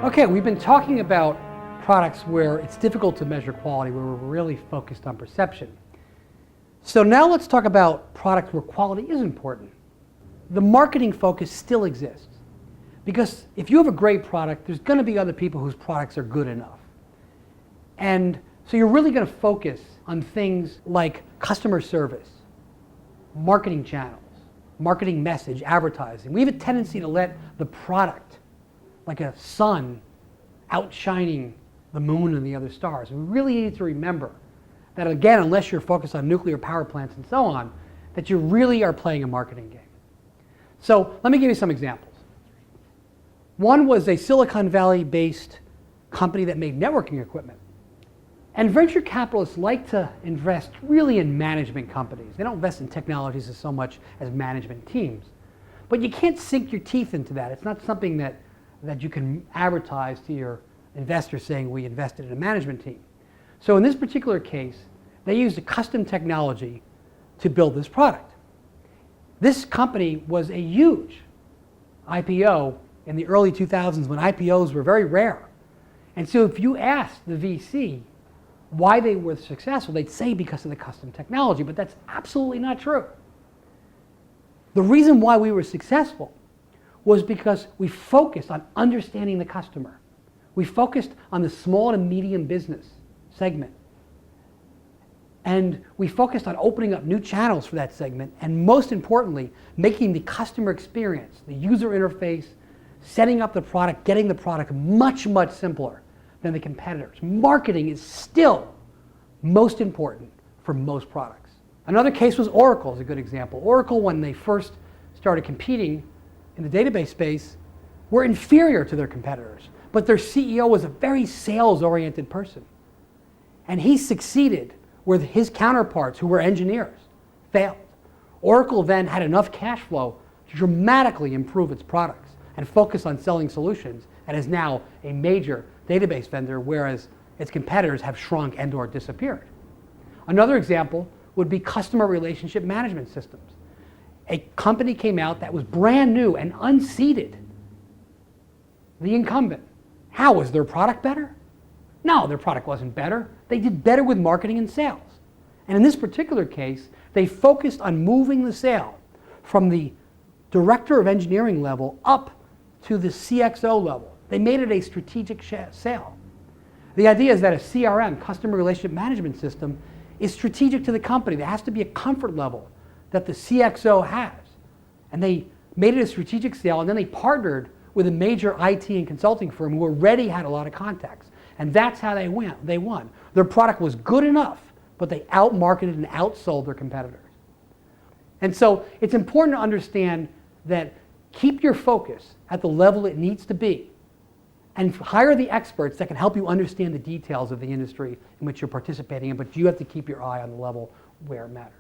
Okay, we've been talking about products where it's difficult to measure quality, where we're really focused on perception. So now let's talk about products where quality is important. The marketing focus still exists. Because if you have a great product, there's going to be other people whose products are good enough. And so you're really going to focus on things like customer service, marketing channels, marketing message, advertising. We have a tendency to let the product, like a sun outshining the moon and the other stars. We really need to remember that, again, unless you're focused on nuclear power plants and so on, that you really are playing a marketing game. So let me give you some examples. One was a Silicon Valley-based company that made networking equipment. And venture capitalists like to invest really in management companies. They don't invest in technologies as so much as management teams. But you can't sink your teeth into that. It's not something that you can advertise to your investors saying we invested in a management team. So in this particular case, they used a custom technology to build this product. This company was a huge IPO in the early 2000s when IPOs were very rare. And so if you asked the VC why they were successful, they'd say because of the custom technology, but that's absolutely not true. The reason why we were successful was because we focused on understanding the customer. We focused on the small and medium business segment. And we focused on opening up new channels for that segment, and most importantly, making the customer experience, the user interface, setting up the product, getting the product much, much simpler than the competitors. Marketing is still most important for most products. Another case was Oracle is a good example. Oracle, when they first started competing in the database space, were inferior to their competitors. But their CEO was a very sales-oriented person. And he succeeded where his counterparts, who were engineers, failed. Oracle then had enough cash flow to dramatically improve its products and focus on selling solutions, and is now a major database vendor, whereas its competitors have shrunk and or disappeared. Another example would be customer relationship management systems. A company came out that was brand new and unseated the incumbent. How? Was their product better? No, their product wasn't better. They did better with marketing and sales. And in this particular case, they focused on moving the sale from the director of engineering level up to the CXO level. They made it a strategic sale. The idea is that a CRM, customer relationship management system, is strategic to the company. There has to be a comfort level that the CXO has. And they made it a strategic sale, and then they partnered with a major IT and consulting firm who already had a lot of contacts. And that's how they won. Their product was good enough, but they outmarketed and outsold their competitors. And so it's important to understand that keep your focus at the level it needs to be, and hire the experts that can help you understand the details of the industry in which you're participating in, but you have to keep your eye on the level where it matters.